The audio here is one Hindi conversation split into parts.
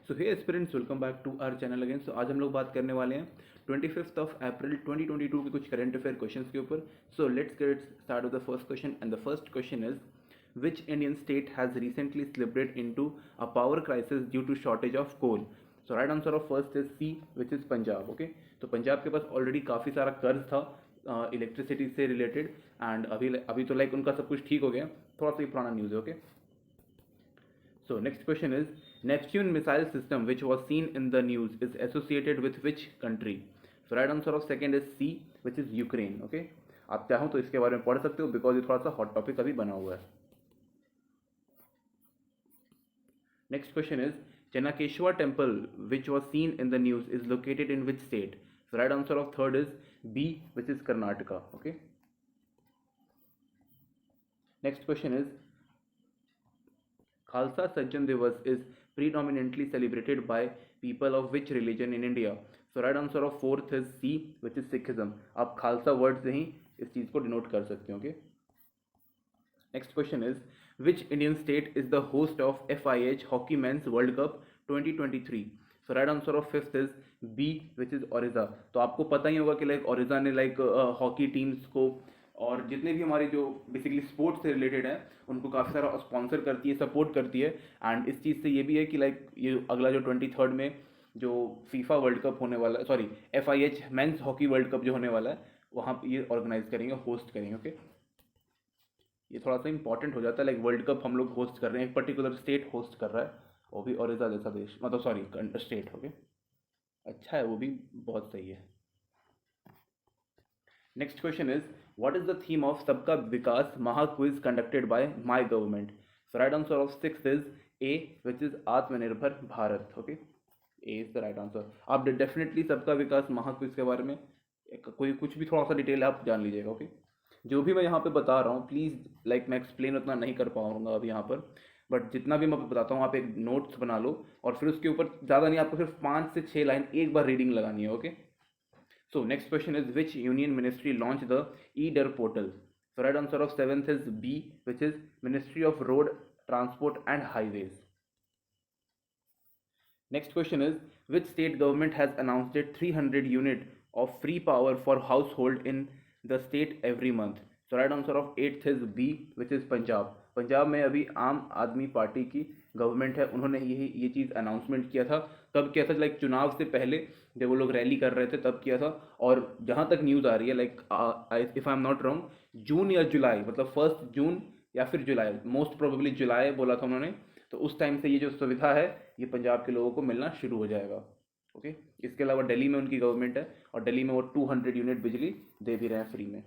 So hey aspirants, welcome back to our channel again. So आज हम लोग बात करने वाले हैं 25 अप्रैल 2022 के कुछ करंट अफेयर क्वेश्चंस के ऊपर। So let's get start with the first question and the first question is which Indian state has recently slipped into a power crisis due to shortage of coal? So right answer of first is C, which is Punjab. Okay, तो पंजाब के पास ऑलरेडी काफ़ी सारा कर्ज था इलेक्ट्रिसिटी से रिलेटेड, एंड अभी अभी तो लाइक उनका सब कुछ ठीक हो गया, थोड़ा सा ही पुराना न्यूज़ है। Okay, so next question is Neptune missile system which was seen in the news is associated with which country? So right answer of second is C, which is Ukraine. Okay, आप चाहो तो इसके बारे में पढ़ सकते हो बिकॉज ये थोड़ा सा हॉट टॉपिक अभी बना हुआ है। Next question is Chanakeshwar temple which was seen in the news is located in which state? So right answer of third is B, which is Karnataka. Okay, next question is Khalsa Sajjan Divas is predominantly celebrated by people of which religion in India? So right answer of fourth is C, which is Sikhism. आप खालसा वर्ड से ही इस चीज़ को डिनोट कर सकते हो। Okay, next question is which Indian state is the host of FIH Hockey Men's World Cup 2023? So right answer of fifth is B, which is Orissa. तो आपको पता ही होगा कि लाइक ओरिसा ने लाइक हॉकी टीम्स को और जितने भी हमारे जो बेसिकली स्पोर्ट्स से रिलेटेड है उनको काफ़ी सारा स्पॉन्सर करती है, सपोर्ट करती है। एंड इस चीज़ से ये भी है कि लाइक ये अगला जो 23rd में जो फीफा वर्ल्ड कप होने वाला है, sorry FIH men's hockey world cup जो होने वाला है, वहाँ पे ये ऑर्गेनाइज करेंगे, होस्ट करेंगे। ओके, ये थोड़ा सा इंपॉर्टेंट हो जाता है, लाइक वर्ल्ड कप हम लोग होस्ट कर रहे हैं, एक पर्टिकुलर स्टेट होस्ट कर रहा है, वो भी ओरिसा जैसा देश, मतलब सॉरी स्टेट। ओके, अच्छा है, वो भी बहुत सही है। Next question is what is the theme of Sabka Vikas Maha quiz conducted by my government? So right answer of six is A, which is Atmanirbhar Bharat. Okay, A is the right answer. आप डेफिनेटली सबका विकास महा क्विज के बारे में कोई कुछ भी थोड़ा सा डिटेल आप जान लीजिएगा। ओके, जो भी मैं यहाँ पे बता रहा हूँ प्लीज़ लाइक मैं एक्सप्लेन उतना नहीं कर पाऊँगा अभी यहाँ पर, बट जितना भी मैं बताता हूँ आप एक नोट्स बना लो और फिर उसके ऊपर ज़्यादा नहीं, आपको सिर्फ 5 से 6 लाइन एक बार रीडिंग लगानी है। Okay, so next question is which union ministry launched the EDAR portal? So right answer of seventh is B, which is Ministry of Road Transport and Highways. Next question is which state government has announced a 300 unit of free power for household in the state every month? So right answer of eighth is B, which is Punjab. Punjab में अभी आम आदमी पार्टी की गवर्नमेंट है, उन्होंने ये चीज़ अनाउंसमेंट किया था। कब किया था? लाइक चुनाव से पहले जब वो लोग रैली कर रहे थे तब किया था। और जहाँ तक न्यूज़ आ रही है like if I am not wrong, June या जुलाई, मतलब 1 जून या फिर जुलाई, मोस्ट प्रोबेबली जुलाई बोला था उन्होंने, तो उस टाइम से ये जो सुविधा है ये पंजाब के लोगों को मिलना शुरू हो जाएगा। ओके, इसके अलावा दिल्ली में उनकी गवर्नमेंट है और दिल्ली में वो 200 यूनिट बिजली दे भी रहे हैं फ्री में।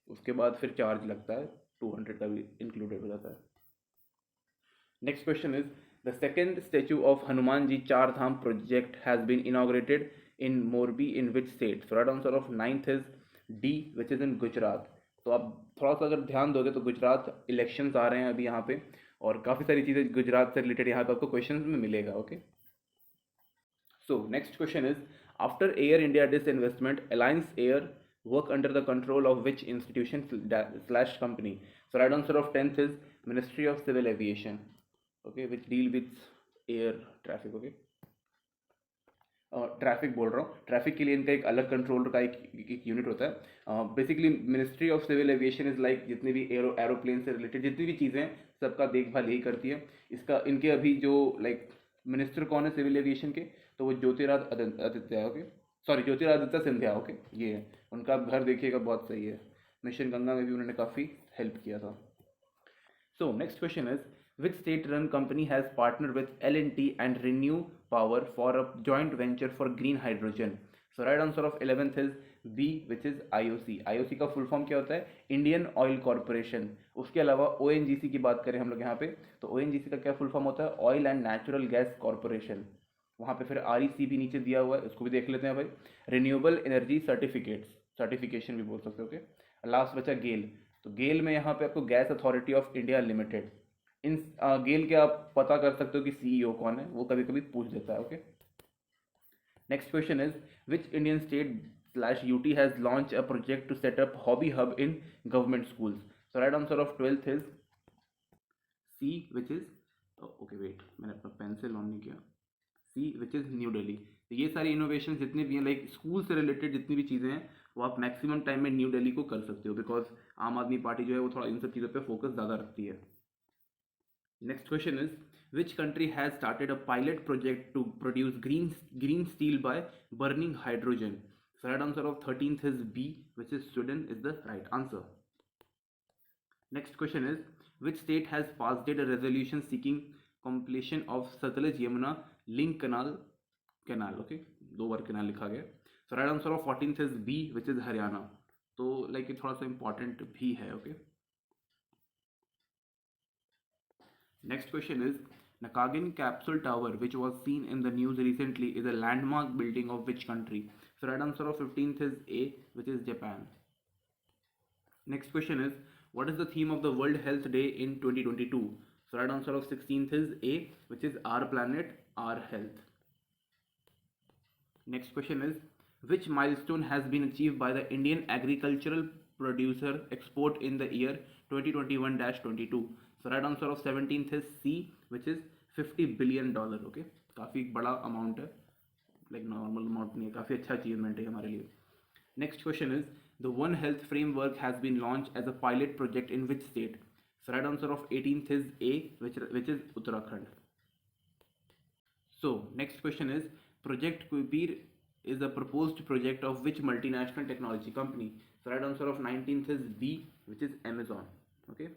उसके बाद फिर चार्ज लगता है, 200 का भी इंक्लूडेड हो जाता है। Next question is the second statue of Hanuman ji Char Dham project has been inaugurated in Morbi in which state? So right answer of ninth is D, which is in Gujarat. तो आप थोड़ा सा अगर ध्यान दोगे तो गुजरात इलेक्शंस आ रहे हैं अभी यहाँ पे, और काफ़ी सारी चीज़ें गुजरात से रिलेटेड यहाँ पे आपको क्वेश्चन में मिलेगा। Okay, so next question is after air India disinvestment alliance air work under the control of which institution slash company? So right answer of 10th is Ministry of Civil Aviation, okay, which deal with air traffic। okay, traffic बोल रहा हूँ, ट्रैफिक के लिए इनका एक अलग कंट्रोल का एक यूनिट होता है। Basically ministry of civil aviation is like जितने भी एरोप्लेन से रिलेटेड जितनी भी चीज़ें हैं सबका देखभाल यही करती है। इसका इनके अभी जो लाइक मिनिस्टर कौन है सिविल एविएशन के, तो वो ज्योतिरादित्य है। Okay, sorry Jyotiraditya Scindia. Okay, ये है उनका घर, देखिएगा बहुत सही है। मिशन गंगा में भी उन्होंने काफ़ी हेल्प किया था। So next question is which state-run company has partnered with L&T and Renew Power for a joint venture for green hydrogen? So right answer of 11th is B, which is IOC। IOC का फुल फॉर्म क्या होता है? Indian oil corporation. उसके अलावा ONGC की बात करें हम लोग यहाँ पे, तो ONGC का क्या फुल फॉर्म होता है? Oil and natural gas corporation. वहाँ पे फिर REC भी नीचे दिया हुआ है, उसको भी देख लेते हैं भाई। रिन्यूएबल एनर्जी सर्टिफिकेशन भी बोल सकते हो। ओके, लास्ट बचा गेल। तो गेल में यहाँ पे आपको Gas Authority of India Limited, इन गेल के आप पता कर सकते हो कि CEO कौन है, वो कभी कभी पूछ देता है। Okay, next question is which Indian state slash UT has launch a project to set up hobby hub in government schools? So right answer of 12th is C, which is okay wait, मैंने अपना पेंसिल ऑन नहीं किया। C which is New Delhi. तो ये सारी इनोवेशन जितनी भी हैं, लाइक स्कूल से रिलेटेड जितनी भी चीज़ें हैं, वो आप मैक्सिमम टाइम में न्यू दिल्ली को कर सकते हो, बिकॉज आम आदमी पार्टी जो है वो थोड़ा इन सब चीज़ों पे फोकस ज़्यादा रखती है। Next question is, which country has started a pilot project to produce green steel by burning hydrogen? So right answer of 13th is B, which is Sweden is the right answer. Next question is, which state has passed a resolution seeking completion of Satluj Yamuna link canal, okay, दो बार canal लिखा गया. So right answer of 14th is B, which is Haryana. तो like ये थोड़ा सा important भी है, okay. Next question is, Nakagin Capsule Tower, which was seen in the news recently, is a landmark building of which country? So right answer of 15th is A, which is Japan. Next question is, what is the theme of the World Health Day in 2022? So right answer of 16th is A, which is Our Planet, Our Health. Next question is, which milestone has been achieved by the Indian agricultural producer export in the year 2021-22? So right answer of 17th is C, which is $50 billion. Okay, काफ़ी बड़ा अमाउंट है, लाइक नॉर्मल अमाउंट नहीं है, काफ़ी अच्छा अचीवमेंट है हमारे लिए. Next question is, the One Health framework has been launched as a pilot project in which state? So right answer of 18th is A, which is Uttarakhand. So next question is, Project Kuipir is a proposed project of which multinational technology company? So right answer of 19th is B, which is Amazon. Okay.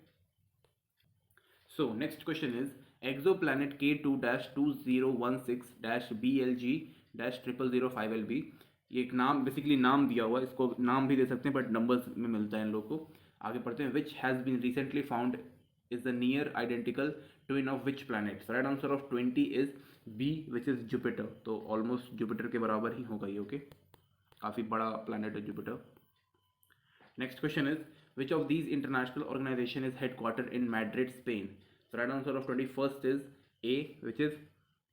So next question is, exoplanet K2-2016-BLG-00005LB. ये एक नाम, बेसिकली नाम दिया हुआ है, इसको नाम भी दे सकते हैं बट नंबर्स में मिलता है इन लोगों को. आगे पढ़ते हैं. Which has been recently found is the near identical twin of which planet? So right answer of 20 is B, which is Jupiter. तो ऑलमोस्ट जुपिटर के बराबर ही होगा ये. ओके, काफ़ी बड़ा प्लानट है Jupiter. Next question is, which of these international organization is headquartered in Madrid, Spain? So right answer of 21st is A, which is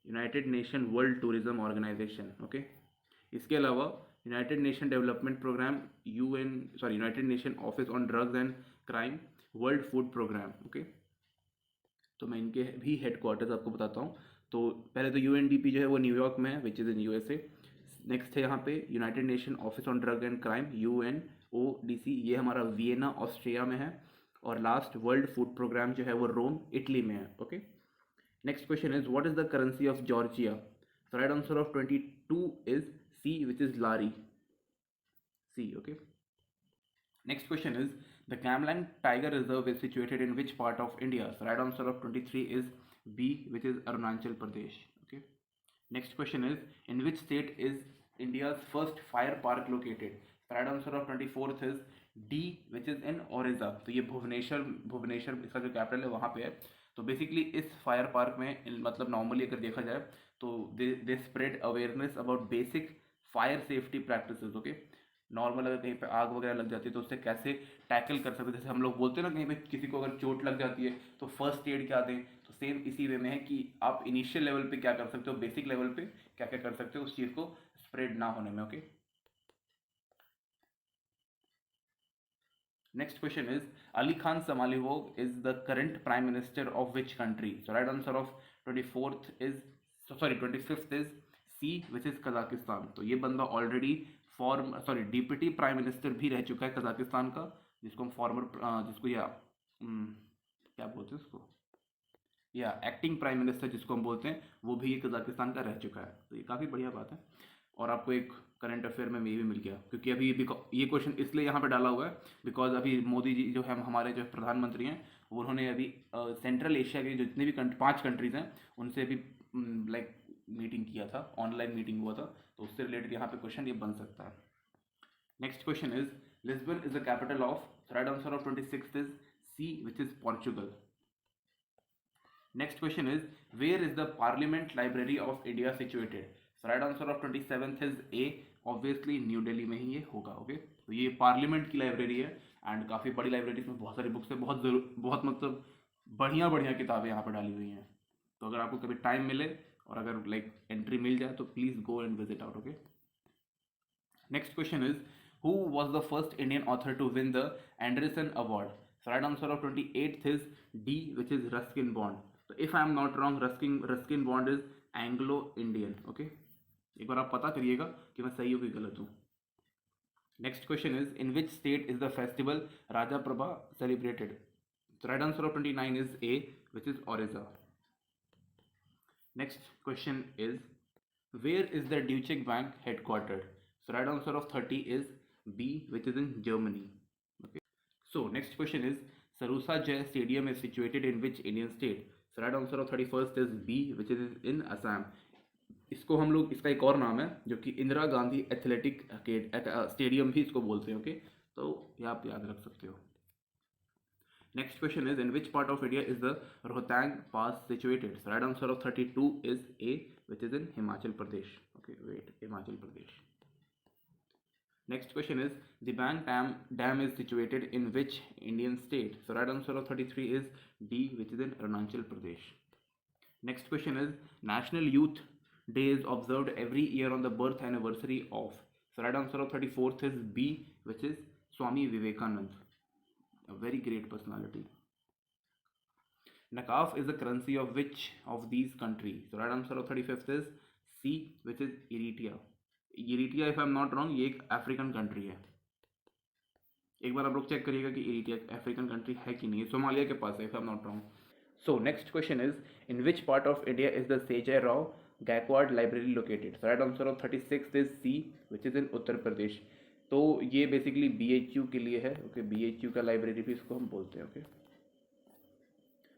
United Nation World Tourism Organization. Okay, इसके अलावा United Nation Development Programme, United Nation office on drugs and crime, World Food Programme. Okay, तो मैं इनके भी हेडक्वार्टर्स आपको बताता हूँ. तो पहले तो यूएनडीपी जो है वो न्यूयॉर्क में है, विच इज़ इन यूएसए. नेक्स्ट है यहाँ पे United Nation office on drug and crime, UNODC, ये हमारा वियना ऑस्ट्रिया में है. और लास्ट वर्ल्ड फूड प्रोग्राम जो है वो रोम, इटली में है. Okay, next question is, what is the currency of Georgia? So right answer of 22 is C, which is lari. C. Okay. Next question is, the Kamlang Tiger Reserve is situated in which part of India? So right answer of 23 is B, which is Arunachal Pradesh. Okay. Next question is, in which state is India's first fire park located? So right answer of 24th is D, which is in Orissa. तो ये भुवनेश्वर इसका जो कैपिटल है वहाँ पे है. तो बेसिकली इस फायर पार्क में मतलब नॉर्मली अगर देखा जाए तो they spread awareness about basic fire safety practices. Okay, normal अगर कहीं पे आग वगैरह लग जाती है तो उससे कैसे टैकल कर सकते हैं. जैसे हम लोग बोलते हैं ना, कहीं पे किसी को अगर चोट लग जाती है तो फर्स्ट एड क्या दें, तो सेम इसी वे में है कि आप इनिशियल लेवल पे क्या कर सकते हो, बेसिक लेवल पे क्या क्या कर सकते हो उस चीज़ को स्प्रेड ना होने में. Okay, next question is, Ali Khan Samalihov is the current prime minister of which country? So right answer of 24th is, 25th is C, which is Kazakhstan. तो ये बंदा ऑलरेडी डिप्टी प्राइम मिनिस्टर भी रह चुका है कजाकिस्तान का, जिसको हम जिसको क्या बोलते हैं उसको, एक्टिंग प्राइम मिनिस्टर जिसको हम बोलते हैं, वो भी ये कजाकिस्तान का रह चुका है. तो ये काफ़ी बढ़िया बात है. और आपको एक करंट अफेयर में ये भी मिल गया, क्योंकि अभी ये क्वेश्चन इसलिए यहाँ पे डाला हुआ है बिकॉज अभी मोदी जी जो है हमारे जो प्रधानमंत्री हैं, उन्होंने अभी सेंट्रल एशिया के जितने भी 5 कंट्रीज़ हैं उनसे अभी लाइक मीटिंग किया था, ऑनलाइन मीटिंग हुआ था, तो उससे रिलेटेड यहाँ पे क्वेश्चन ये बन सकता है. Next question is, Lisbon is the capital of? Right answer of 26th is C, which is Portugal. Next question is, where is the parliament library of India situated? Right answer of 27th is A, obviously New Delhi में ही ये होगा. ओके, तो ये पार्लियामेंट की लाइब्रेरी है एंड काफ़ी बड़ी लाइब्रेरी, इसमें बहुत सारी बुक्स है, बहुत मतलब बढ़िया बढ़िया किताबें यहाँ पर डाली हुई हैं. तो अगर आपको कभी टाइम मिले और अगर लाइक एंट्री मिल जाए तो please go and visit out. Okay, next question is, who was the first Indian author to win the Andersen award? Right answer of 28th is D, which is Ruskin Bond. तो if I am not wrong, Ruskin Bond is Anglo Indian. Okay, एक बार आप पता करिएगा कि मैं सही हूँ कि गलत हूँ। Next question is in which state is the festival Raja Prabha celebrated? So right answer of 29 is A, which is Orissa. Next question is where is the Deutsche Bank headquartered? So right answer of 30 is B, which is in Germany. Okay. So next question is Sarusa Jai Stadium is situated in which Indian state? So right answer of 31st is B, which is in Assam. इसको हम लोग, इसका एक और नाम है जो कि इंदिरा गांधी एथलेटिक स्टेडियम भी इसको बोलते हैं। ओके, तो ये आप याद रख सकते हो। Next question is in which part of India is the Rohtang Pass situated? So right answer of 32 is A, which is in Himachal Pradesh. Okay, wait, Himachal Pradesh. Next question is the Bang Dam is situated in which Indian state? So right answer of 33 is D, which is in Arunachal Pradesh. Next question is National Youth Day is observed every year on the birth anniversary of. So right answer of 34th is B, which is Swami Vivekanand. A very great personality. Nakaf is the currency of which of these countries? So right answer of 35th is C, which is Eritrea. Eritrea, if I'm not wrong, ये एक अफ्रीकन कंट्री है। एक बार आप लोग चेक करिएगा कि इरिट्रिया अफ्रीकन कंट्री है कि नहीं, सोमालिया के पास है, if I'm not wrong. So next question is in which part of India is the Sejai Rao Gaikwad Library located? So right answer of 36th is C, which is in Uttar Pradesh. तो ये बेसिकली BHU के लिए है। ओके, BHU का लाइब्रेरी भी इसको हम बोलते हैं। Okay,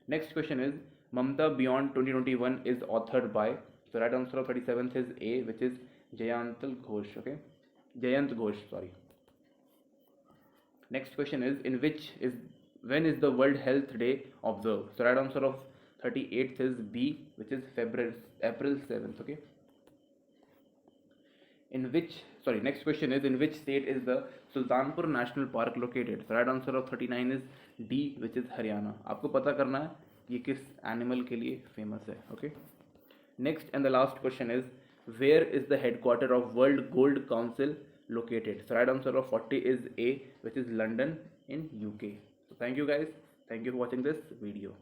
next question is Mamata beyond 2021 is authored by. So right answer of 37th is A, which is Jayant Ghosh. Okay, Jayant Ghosh, sorry. Next question is in which is when is the World Health Day observed? So right answer of 38th is B, which is April 7th. Okay, in which, sorry, next question is in which state is the Sultanpur National Park located? So right answer of 39 is D, which is Haryana. आपको पता करना है ये किस एनिमल के लिए फेमस है। Okay, next and the last question is where is the headquarter of World Gold Council located? So right answer of 40 is A, which is London in UK. So thank you guys, thank you for watching this video.